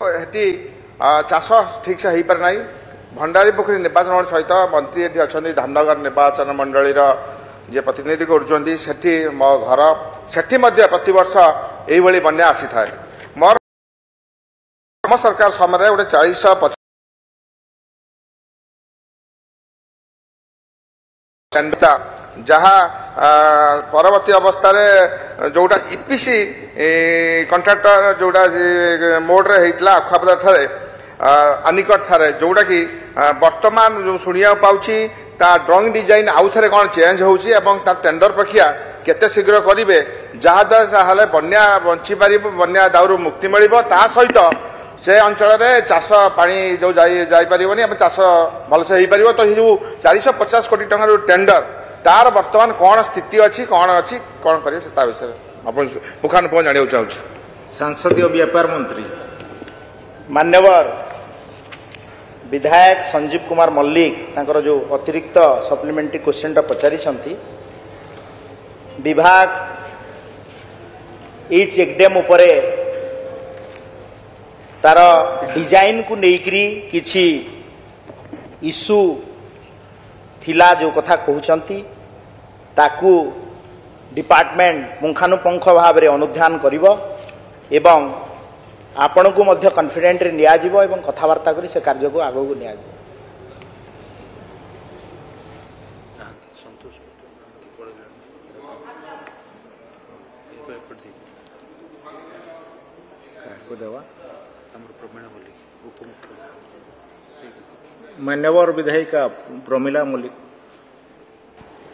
Hattie चाष ठीक से हो पार ना भंडारी पोखरी निर्वाचन सहित मंत्री ये अच्छा धामनगर निर्वाचन मंडल जी प्रतिनिधि कर मो घर से प्रतिवर्ष यही बन्या आसी था मोर सरकार समय गोटे 40-50 जहाँ परवर्ती अवस्था जोटा ईपीसी कंट्राक्टर जोटा मोड्रे होता अखुआपदार थे आनिकट थे जोटा कि वर्तमान जो शुणा पाँच ड्रॉइंग डिजाइन आउ थे कौन चेंज होची एवं टेंडर प्रक्रिया केते शीघ्र करेंगे जहाँद्वारा बन्या बंची पार बन्या दाउरू मुक्ति मिल सहित से अंचल चाष पानी जो जापर चाष भलसे हो पार तो ये 450 कोटी टंका जो टेंडर तार वर्तमान कौन स्थिति अच्छी कौन करें विषय मुखानुपुख जाना चाहूँ। संसदीय व्यापार मंत्री मान्यवर विधायक संजीव कुमार मल्लिक जो अतिरिक्त सप्लीमेंटरी क्वेश्चन पचारि विभाग ये चेकडेम उपरे तार डिजाइन को लेकरी किछि इश्यू थिला जो कथा कहउचंती ताकू डिपार्टमेंट पुंखानुपुंख भाव में अनुध्यान करिवो एवं आपण को मध्य कॉन्फिडेंट रे निया जिवो एवं कथावार्ता करी से कार्य को आगो को निया जिवो। मान्यवर विधायिका प्रमिला मल्लिक।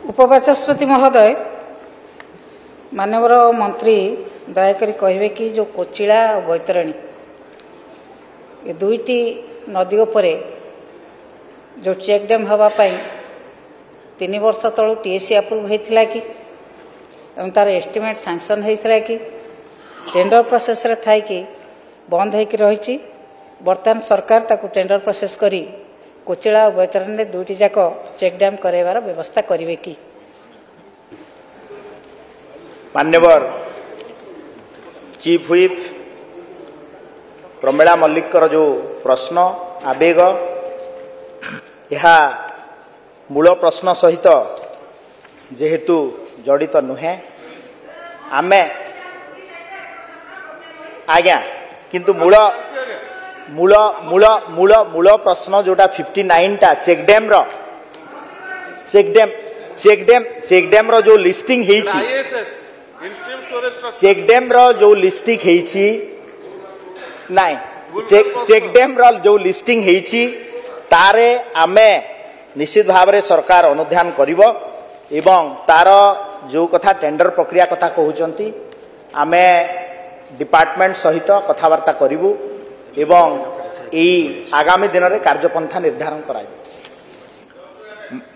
उपबाचस्पति महोदय मान्यवर मंत्री दयाकरी कहे कि जो कोचिला और बैतरणी ये दुईटी नदी उपरे जो चेक डैम हवापाई 3 वर्ष तलू टीएसी अप्रूव होता कि तार एस्टिमेट सैंक्शन होता कि टेंडर प्रोसेस रे थाई कि बंद होकर रही बर्तमान सरकार ताकू टेंडर प्रोसेस करी कोचिला और बैतरणी दुईटी जाक चेक डैम कराइबार व्यवस्था करेंगे कि। मान्यवर चीफ व्हिप प्रमिला मल्लिक जो प्रश्न आवेग यह मूल प्रश्न सहित जेहेतु जड़ित नुहे आमे आज्ञा किंतु मूल मूल मूल मूल मूल प्रश्न जोटा 59 टा चेकडेम रो जो लिस्टिंग हेची चेकडेम रो जो लिस्टिंग हेची नाइ चेकडेम रो जो लिस्टिंग हेची तारे आमे निश्चित भाव में सरकार अनुध्यान करिवो एवं तार जो कथा टेंडर प्रक्रिया कथा कहउचंती आमे डिपार्टमेंट सहित कथावार्ता करिवु एवं आगामी दिन में कार्यपंथा निर्धारण कराई।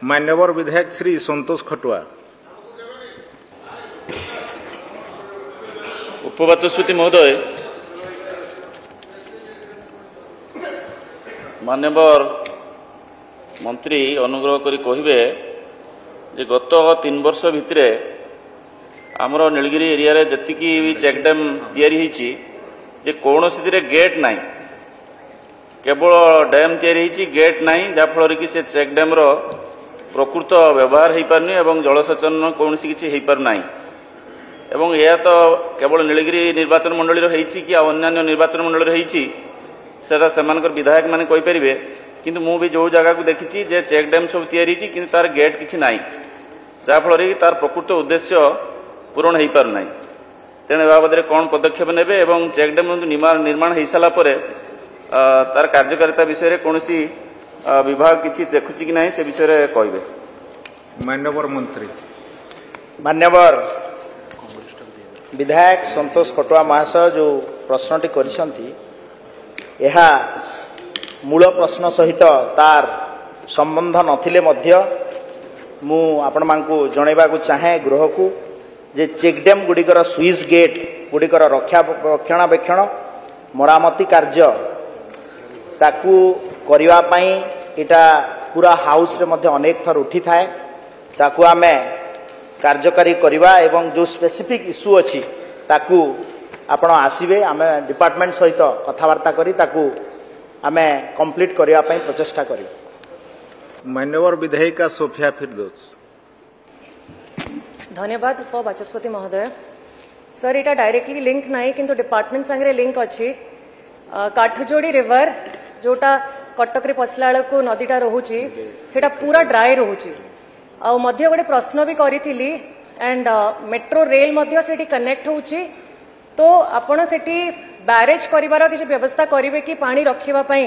मान्यवर विधायक श्री संतोष खटुआ। उपबाचस्पति महोदय मान्यवर मंत्री अनुग्रह करी कहिबे जे गत 3 वर्ष भितर आमर नीलगिरी एरिया रे जतिकी भी चेक डैम तैयारी होईची जे कौनसी गेट नाई केवल डैम तैयारी गेट नाई जाफल कि से चेक डैम रो प्रकृत व्यवहार हो पारनी एवं जलसेचन कौन किसी हो पार नाई एवं यह तो केवल नीलगिरी निर्वाचन मंडल होईची कि अन्य निर्वाचन मंडल होईची सेटा सेमानकर विधायक माने कहि परिबे किंतु मु भी जो जगह को देखी जे चेक डैम सब तैयारी किंतु तार गेट किछि नाई जाफल कि तार प्रकृत उद्देश्य पूरण हो पार नाई तेणे बाबद कौन पदक्षेप नेबे एवं चेक डैम निर्माण हो सारा पर तार कार्यकारिता विषय कौन विभाग किसी देखुची कि नहीं से विषय कहबे। मान्यवर मंत्री मान्यवर विधायक संतोष खटुआ महाशय जो प्रश्नटी करिसंती यह मूल प्रश्न सहित तार संबंध नथिले मध्य मु आपण मानकु जणैबा को चाहे गृह को जे चेकडेम गुड़िकर स्विच गेट गुड़िकर रक्षणाबेक्षण मरामती कार्य ताकू करिवा पई इटा पूरा हाउस रे मध्य अनेक थर उठी थाए ताकू आमे कार्यकारी करिवा एवं जो स्पेसिफिक इश्यू अछि ताकू आपण आसवे आम डिपार्टमेंट सहित कथबार्ता करी ताकू आमे कंप्लीट करने प्रचेषा करूँ। मान्यवर विधायिका सोफिया फिरदौस। धन्यवाद उपबाचस्पति महोदय। सर इटा डायरेक्टली लिंक नहीं किंतु डिपार्टमेंट संगे लिंक अच्छी काठजोड़ी रिवर जोटा कटक रे पसला को नदीटा रोचे सेटा पूरा ड्राई रोचे आ मध्य गोटे प्रश्न भी करी and metro rail Madhya Sethi connect होची तो आपण सेठी बैरेज करिवार किसी व्यवस्था करिवे कि पानी रखिबा पई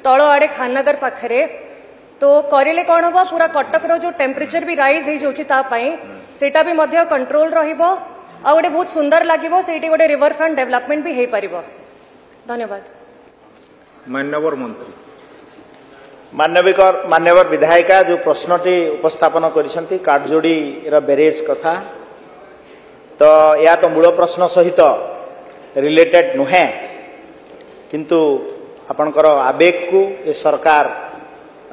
तळ आडे खाननगर पाखरे तो करिले कौन हम पूरा कटक रो जो टेम्परेचर भी राइज हो जाउची ता पई सेटा भी मध्य कंट्रोल रहिबो आ गोटे बहुत सुंदर लागिबो सेठी गोटे रिवर फ्रंट डेवलपमेंट भी हेई परिबो। धन्यवाद। मान्यवर मंत्री। मान्यवर विधायिका जो प्रश्नटी उपस्थापन करिसंती काठजोड़ी बैरेज कथा तो या तो मूल प्रश्न सहित रिलेटेड नुहे किंतु आपणकर आवेग को ये सरकार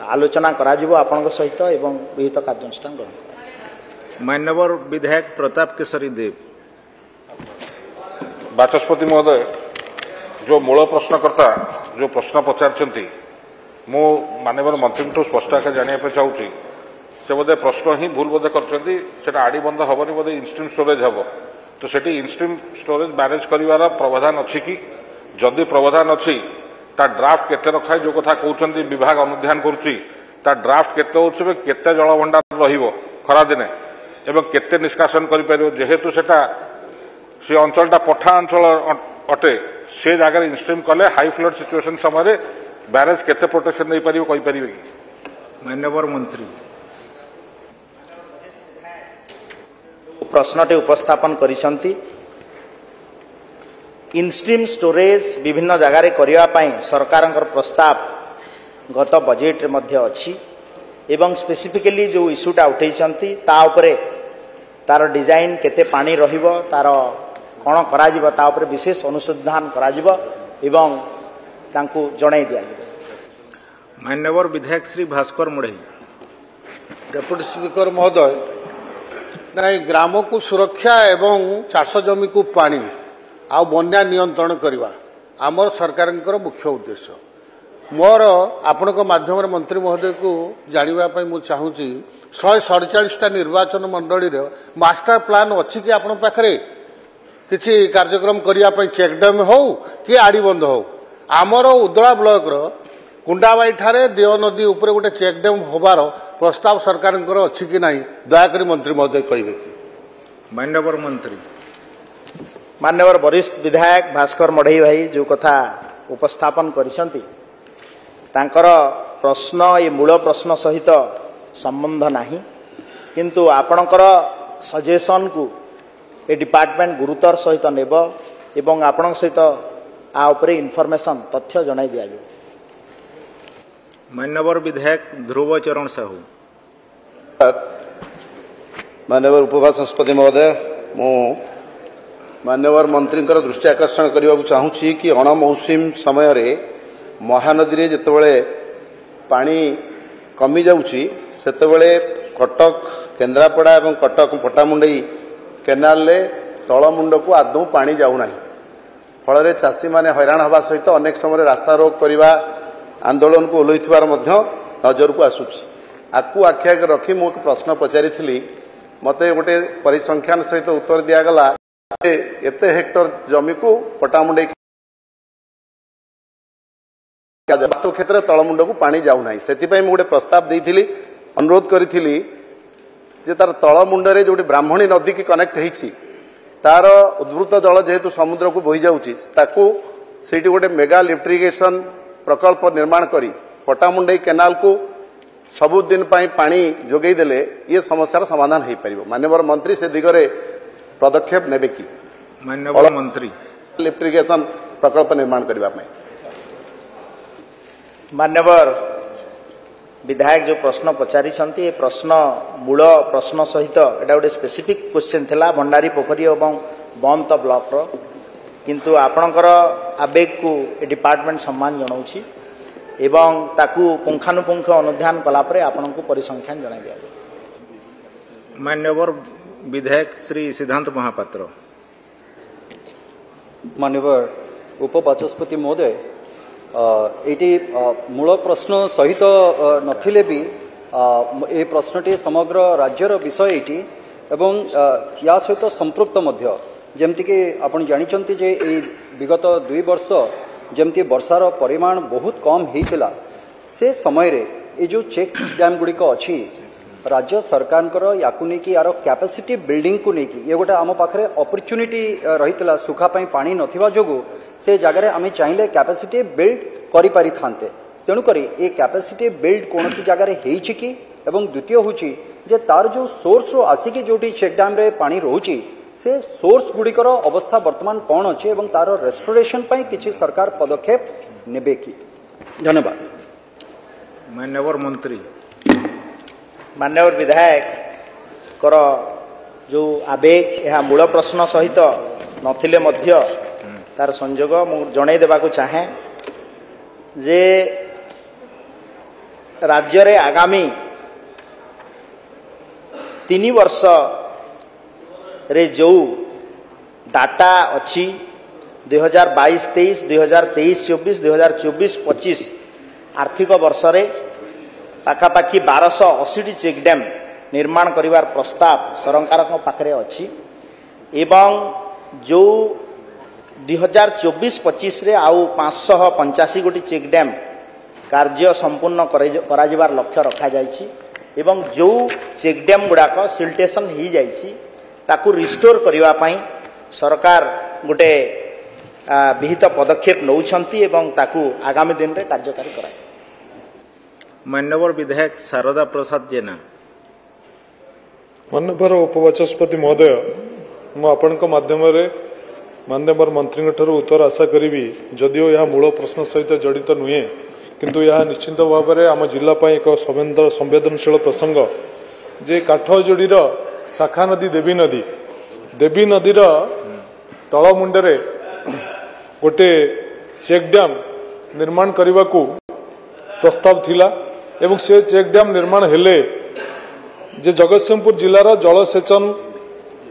आलोचना कराजिबो आपणक सहित एवं विहित कार्यानुष्ठान ग्रहण। मान्यवर विधायक प्रताप केसरी देव। बाचस्पति महोदय जो मूल प्रश्नकर्ता जो प्रश्न पचारचंती मु माननीय मंत्री स्पष्ट आकार जानापी चाहूँगी से बोधे प्रश्न ही भूल बोधे कर आड़ी बंद हेनी बोधे इनस्ट्रीम स्टोरेज हम तो सेठी इनस्ट्रीम स्टोरेज मैनेज कर प्रावधान अच्छी कि जदि प्रावधान अच्छी ता ड्राफ्ट केते रखाए जो कथा कहते विभाग अनुधान करुच्ची ड्राफ्ट केते होचे केते जलभंडार रहिबो खरा दिने एवं केते निष्कासन करिपारिबो जेहेतु सेटा से अंचलटा पठा अंचल अटे से जगह इनस्ट्रीम कले हाई फ्लड सिचुएशन समय बैरेज केते प्रोटेक्शन नहीं पारिबो कहि पारिबे कि। मान्यवर मंत्री। प्रश्नटे उपस्थापन करिसंती इनस्ट्रीम स्टोरेज विभिन्न जगार करने सरकार प्रस्ताव गत बजेट रे मध्य अच्छी एवं स्पेसिफिकली जो इश्यूटा उठेइछंती ता उपरे तार डिजाइन केते पानी रहिबो तार कौन करा जिवो ता उपरे विशेष अनुसंधान करा जिवो एवं तांकु जणाई दिया जिवो। मान्यवर विधायक श्री भास्कर मुढ़ई। डेप्यूटी स्पीकर महोदय नहीं ग्राम को सुरक्षा एवं चाष जमी को पानी आ बन्या नियंत्रण करवा आमर सरकार मुख्य उद्देश्य मोर आपण माध्यम मंत्री महोदय को जानापी मुझे चाहूँगी 147टा निर्वाचन मंडली मास्टर प्लान अच्छी कि आपण पाखरे किसी कार्यक्रम करने चेकडेम हो कि आड़बंध हो आमर उदला ब्लॉक कुंडाबाई ठारे देव नदी उपरे गोटे चेकडेम होबार प्रस्ताव सरकार अच्छी कि नहीं दयाकोरी मंत्री महोदय कहे कि। मान्यवर मंत्री। मान्यवर वरिष्ठ विधायक भास्कर मढ़ई भाई जो कथा उपस्थापन करिसंती तांकर प्रश्न ये मूल प्रश्न सहित संबंध नहीं किंतु आपणकर सजेशन को ये डिपार्टमेंट गुरुतर सहित नेब एवं आपण सहित आ उपरे इनफॉरमेशन तथ्य जणाई दिया जाय। मान्यवर विधायक ध्रुव चरण साहू। मान्यवर उपबाचस्पति महोदय मु मान्यवर मंत्री दृष्टि आकर्षण करने को चाहूँगी कि अणमौसुमी समय रे महानदी रे जितेबले पानी कमी जाउची सेतेबले कटक केन्द्रापड़ा एवं कटक पटामुंडई केनाल रे तलमुंड को आदौ पानी जाऊना फल चाषी माने हैरान हवा सहित अनेक समय रास्ता रोक करने आंदोलन को ओल्लैथिबार मध्य नजर को आसुची आकु आखि आगे रखी मु प्रश्न पचारि मते गोटे परिसंख्यान सहित उत्तर दिगला एते हेक्टर जमी को पटामुंडई वास्तव क्षेत्र तलमुंड को पानी जाऊना से गोटे प्रस्ताव देती अनुरोध करी तार तलमुंड रे जो ब्राह्मणी नदी की कनेक्ट होती तार उद्भूत जल जेहेतु समुद्र को बोही जाऊँगी से गोटे मेगा लिफ्ट प्रकल्प निर्माण करी पटामुंडई केनाल को सबुदिन पानी जोगई देले ये समस्यार समाधान हो पार। माननीय मंत्री से दिगरे पदक्षेप नेबे कि। माननीय मंत्री। लिफ्ट इरिगेशन प्रकल्प निर्माण करने मान्यवर विधायक जो प्रश्न पचारि ये प्रश्न मूल प्रश्न सहित एटा गोटे स्पेसिफिक क्वेश्चन थिला भंडारी पोखरी और बंत ब्लॉक रो किंतु आपणकर आवेग को ए डिपार्टमेंट सम्मान जनाऊँगी एवं ताकू पुंखानुपुंख अनुध्यान कलापर आपण को परिसंख्यान जनाई दिया जाए। मान्यवर विधायक श्री सिद्धांत महापात्र। माननीय उपबाचस्पति महोदय ये मूल प्रश्न सहित नथिले भी ए प्रश्नटी समग्र राज्यर विषय ये एवं या सहित संपृक्त मध्य जमती आपण जानिचंती जे ए विगत 2 वर्ष जमती वर्षार परिमाण बहुत कम होता से समय रे ये जो चेक डैम गुड़िक अच्छी राज्य सरकार याकू नहीं यार कैपेसिटी बिल्डिंग को लेकिन ये गोटे आम पाखे अपॉर्चुनिटी रही सुखापाई पानी नथिबा जोगु से जगह आम चाहिए कैपेसिटी बिल्ड करि पारि थांते तेणुक ये कैपेसिटी बिल्ड कौन सी जगह होइछि कि एवं द्वितीय हूँ जे तार जो सोर्स रो आसिकी जोटी चेक डैम रे पानी रोची से सोर्स गुड़िकर अवस्था वर्तमान कौन अच्छे एवं तार रेस्टोरेशन पाई किछि सरकार पदक्षेप नेबे कि धन्यवाद मान्यवर मंत्री मान्यवर विधायक कर जो आवेग यह मूल प्रश्न सहित नथिले मध्य तार संयोग मु जणै देबाकू चाहे जे राज्य रे आगामी 3 वर्ष रे जो डाटा अच्छी 2022-23, 2023-24, 2024-25 आर्थिक वर्ष रे पाखापाखि 1280 चेक डैम निर्माण करिवार प्रस्ताव सरकार पाखरे अच्छी एवं जो 2024-25 रे आउ 585 गोटी चेक डैम कार्य संपूर्ण कराजिबार लक्ष्य रखा जायछि एवं जो चेक डैम गुड़ाक सिल्टेशन हो जायछि ताकू रिस्टोर करिवा पई सरकार गोटे विहित पदक्षेप नौछंती एवं ताकू आगामी दिन रे कार्यकारी कराय मान्यवर विधायक शारदा प्रसाद जेना मान्यवर उपबाचस्पति महोदय मु आपनक माध्यम रे मान्यवर मंत्री ठारू उत्तर आशा करी जदिओ यह मूल प्रश्न सहित जड़ित नुहे किंतु यह निश्चित भाव में आम जिला एक संवेदनशील प्रसंग जे काठजोड़ीर शाखा नदी देवी नदीर तल मुंडे गोटे चेक डैम निर्माण करने को प्रस्ताव थिला एवं से चेक डैम निर्माण हेले जे जगतसिंहपुर जिलार जलसेचन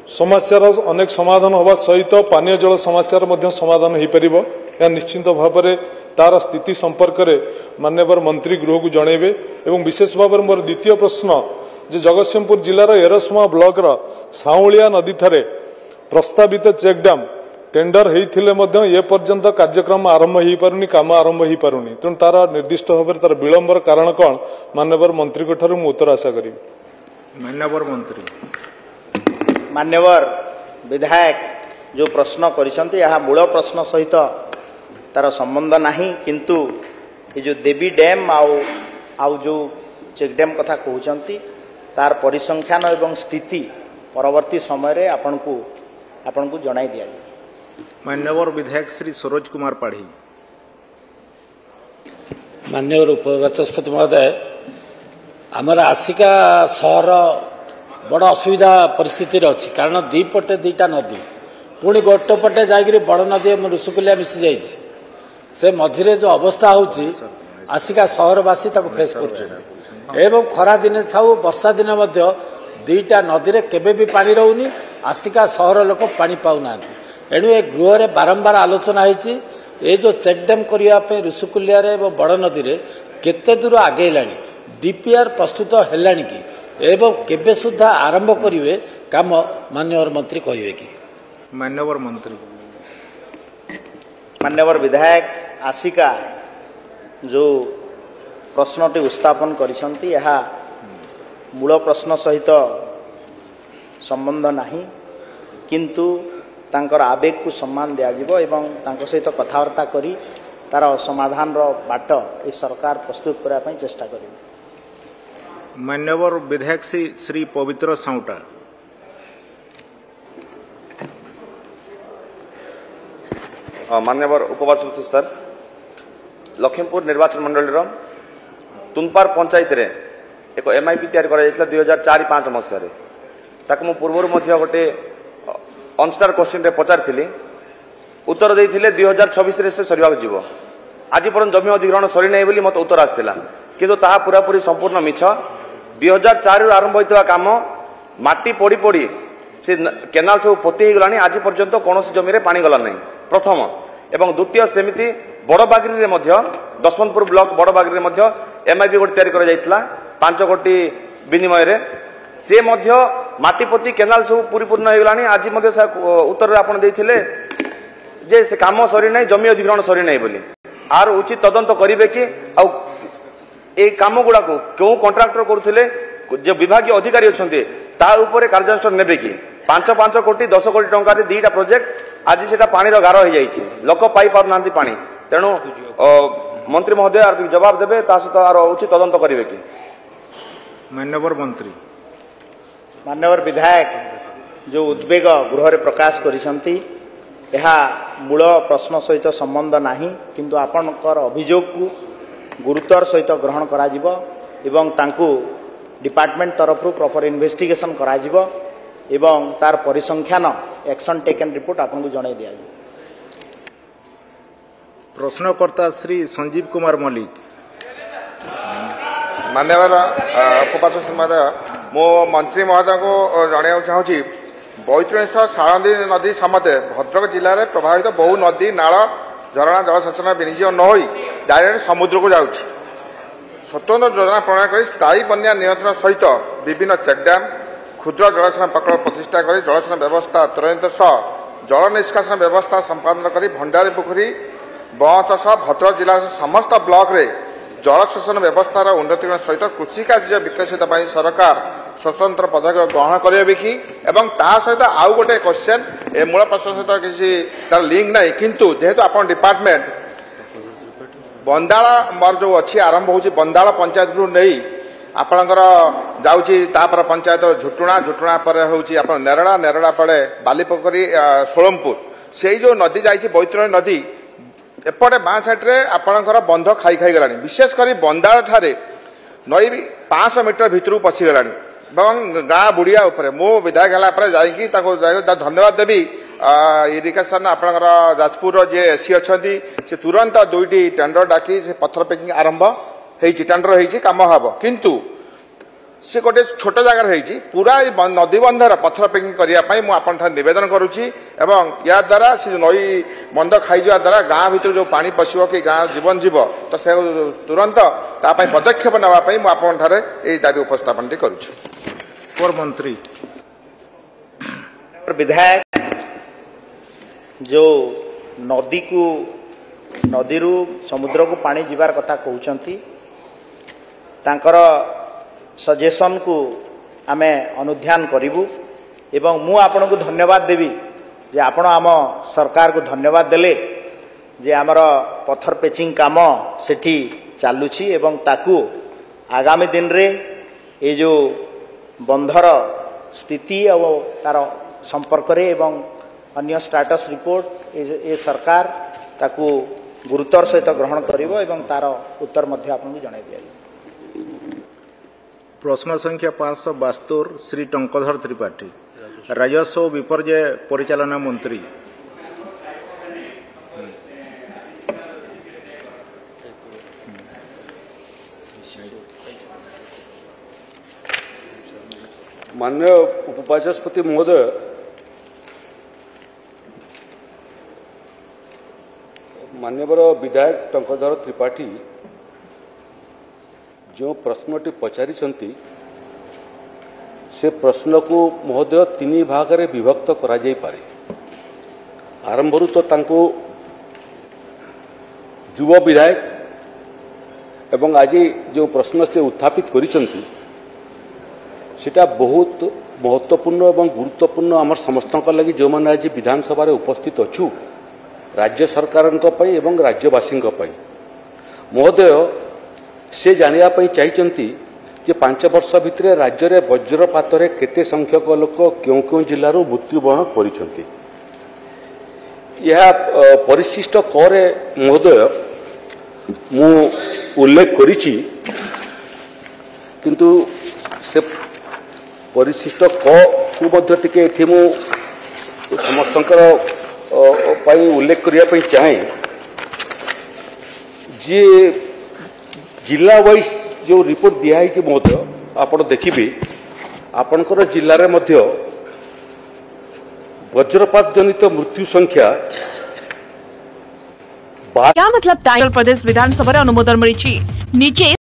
समस्यार अनेक समाधान होगा सहित पानीय जल समस्यार मध्य समाधान हो पार यह निश्चित भाव में तार स्थिति संपर्क में मान्यवर मंत्री गृह को जनइबे एवं विशेष भाव में मोर द्वितीय प्रश्न जे जगतसिंहपुर जिलार एरसमा ब्लॉक साउलिया नदी ठारे प्रस्तावित चेक डैम टेंडर होते ये पर्यंत कार्यक्रम आरंभ हो पारुनी काम आरंभ हो पारुनी तेणु तार निर्दिष्ट भाव में तार विलंबर कारण कौन मान्यवर मंत्री ठारू मु उत्तर आशा करी मान्यवर मंत्री मान्यवर विधायक जो प्रश्न करिसंती यह मूल प्रश्न सहित तार संबंध नहीं किंतु ये जो देवी डैम आउ जो चेक डैम कथा कहउचंती तार परिसंख्यान एवं स्थिति परवर्ती समय रे आपनकु जणाई दिया मान्यवर विधायक श्री सरोज कुमार पाढ़ी मान्यवर उपबाचस्पति महोदय आमर आसिका सहर बड़ असुविधा परिस्थिति अच्छी कारण दीपटे दीटा नदी पुणी गोटे पटे जाकि बड़ नदी ऋषिकुलिया मिसी जाइए से मझिरे जो अवस्था होची आसिका सहरवासी फेस कर खरा दिन थाऊ वर्षा दिन दीटा नदी रे केबे भी पानी रहूनी आसिका सहर लोक पानी पाऊना एणु ए गृह में बारंबार आलोचना होती ये जो चेक डैम करने ऋषिकुलिया बड़ नदी रे केते दूर आगेलानी डीपीआर प्रस्तुत हेलानी कि एवं केबे सुधा आरंभ करिवे काम मान्यवर मंत्री कहिवे कि मान्यवर मंत्री मान्यवर विधायक आसिका जो प्रश्नटी उत्थापन करिसंती यह मूल प्रश्न सहित संबंध नहीं किंतु तांकर आवेग को सम्मान दिया जिवो एवं तांको सहित कथबार्ता करी तार समाधान रो बाट ए सरकार प्रस्तुत करा पई चेष्टा करी मान्यवर विधायक श्री पवित्र साउटा मान्यवर उपबाचस्पति सर लखीमपुर निर्वाचन मंडल तुनपार पंचायत रे एक एमआईपी तैयार करा 2004-05 मसीह ताकू मु पूर्व गोटे अनस्टार क्वेश्चन रे पचारि उत्तर देते 2026 रे से सरिया जीव आज पर्यंत जमी अधिग्रहण सरी नहीं बोली मत उत्तर आसाला किंतु ताहा पूरापूरी संपूर्ण मिछ 2004 रु आरंभ होता काम माटी पड़ी पड़ी से केनाल सब पोती गलानी आज पर्यंत कौन जमी रे पानी गला नहीं प्रथम एवं द्वितीय सेमिति बड़बागिरी दशमंतपुर ब्लॉक बड़बागिरी एमआईपी गोटे तैयारी 5 कोटी विनिमय से माटीपोती केनाल सब पूरीपूर्ण हो गलानी आज उत्तर आप जे से काम सरी ना जमी अधिग्रहण सरी ना बोली आर उचित तदंत करेंगे कि ए काम गुड़ा को क्यों कंट्राक्टर करुले जो विभाग अधिकारी अच्छा कार्यानुष्ठान ने कि 5 कोटी 10 कोटी टंकार 2टा प्रोजेक्ट आज से पानी गार हो जाए लोक पाई पार ना पानी तेणु मंत्री महोदय आर जवाब देवे सहित आर उचित तदंत करेंगे कि माननीय मंत्री माननीय विधायक जो उद्वेग गृह रे प्रकाश करिसंती यह मूल प्रश्न सहित संबंध नहीं किंतु आपणकर अभियोग को गुरुतर सहित ग्रहण करा जिवो एवं तांकु डिपार्टमेंट तरफ प्रॉपर इन्वेस्टिगेशन करा जिवो एवं तार परिसंख्यान एक्शन टेकन रिपोर्ट आपको जणाई दिया जिवो। प्रश्नकर्ता श्री संजीव कुमार मल्लिक मान्यवर उपाध्यक्ष महोदय मो मंत्री महोदय को जनाया चाहूँगी बैतरणी सालंदी नदी समते भद्रक जिले में प्रभावित बहु नदी नाल झरणा जलसेचन विनियोग न हो डायरेक्ट समुद्र को जाऊँगी स्वतंत्र योजना प्रणायन कर स्थायी बन्या नियंत्रण सहित विभिन्न चेकड्याम क्षुद्र जलसेचन प्रकल्प प्रतिष्ठा कर जलसेचन व्यवस्था त्वरित सह जल निष्कासन व्यवस्था संपादन कर भंडारी पोखरी बहत सह भद्रक जिला समस्त ब्लॉक रे जलसेचन व्यवस्थार उन्नतीकरण सहित कृषि कार्य विकसित सरकार स्वतंत्र पदक्षेप ग्रहण करेंगे कि एवं ता सहित आउ गोटे क्वेश्चन ए मूल प्रश्न सहित किसी तार लिंक नहीं किंतु जेहेतु आपण डिपार्टमेंट बंदाला मोर जो अच्छी आरंभ हो बंदाला पंचायत रु नहीं आपणकर जाऊँगी तापर पंचायत झुटुणा झुटुणा पर हूँ नेरड़ा नेरड़ा पड़े बालीपोखरी सोलमपुर से जो नदी जाइए बैतरणी नदी एपटे बाँ साइड्रे आपणकर बंध खाई खाई गलानी विशेषकर बंदाल ठारे नई 500 मीटर भितर पशिगला गाँ बुढ़िया उपरे मो विधायक है जाकि धन्यवाद देवी इरिगेशन आपणकर जाजपुर जे एसी अच्छा से तुरंत 2टी टेंडर डाकी पत्थर पैकिंग आरंभ टेंडर हो कम हम किंतु से गोटे छोट जगार पूरा नदी बंधर पत्थर पैकिंग करने मुझे नवेदन करुच्ची या द्वारा से नई बंध खाई जा द्वारा गाँ भीतर जो पानी पशो कि गाँ जीवन जीव तो से तुरंत ताप पदक्षेप नापी मुझे दाबी उपस्थापन करुच्ची। मंत्री विधायक जो नदी को नदी समुद्र को पानी जीवार कथा कहते सजेशन को आमे अनुध्यान करूँ एवं मु आपण को धन्यवाद देवी जे आपण आम सरकार को धन्यवाद देले जे आमर पत्थर पेचिंग काम सेठी चालुछि एवं ताकू आगामी दिन रे ये जो बंधर स्थिति और तार संपर्क रे एवं अन्य स्टेटस रिपोर्ट ये सरकार ताकू गुरुतर सहित ग्रहण करिवो एवं तार उत्तर मध्य आपन जणाई दिया। प्रश्न संख्या 572 श्री टंकधर त्रिपाठी राजस्व विपर्यय परिचालना मंत्री माननीय उपबाचस्पति महोदय मान्यवर विधायक टंकधर त्रिपाठी जो प्रश्नटी पचारि से प्रश्न को महोदय 3 भाग रे विभक्त करा जाई पारे। आरंभरू तो तांको युव विधायक एवं आज जो प्रश्न से उत्थापित करिसंती सेटा बहुत महत्वपूर्ण एवं गुरुत्वपूर्ण आम समस्त लगी जो मैंने आज विधानसभा उपस्थित अच्छु राज्य सरकार एवं राज्यवासी महोदय से जानिया चाहिए कि 5 वर्ष भितर राज्य में वज्रपात केते संख्यक लोक क्यों क्यों जिलूर मृत्युवरण कर परिशिष्ट करे महोदय मु उल्लेख करिछि किंतु से परिशिष्ट को मध्य टिके एठी मु समस्तंकर पाई उल्लेख करिया चाहे जे जिला वाइज जो रिपोर्ट दिखाई महोदय आपण देखिए आपणकर जिले में वज्रपात जनित मृत्यु संख्या क्या मतलब टाइम प्रदेश विधानसभा अनुमोदन मिली नीचे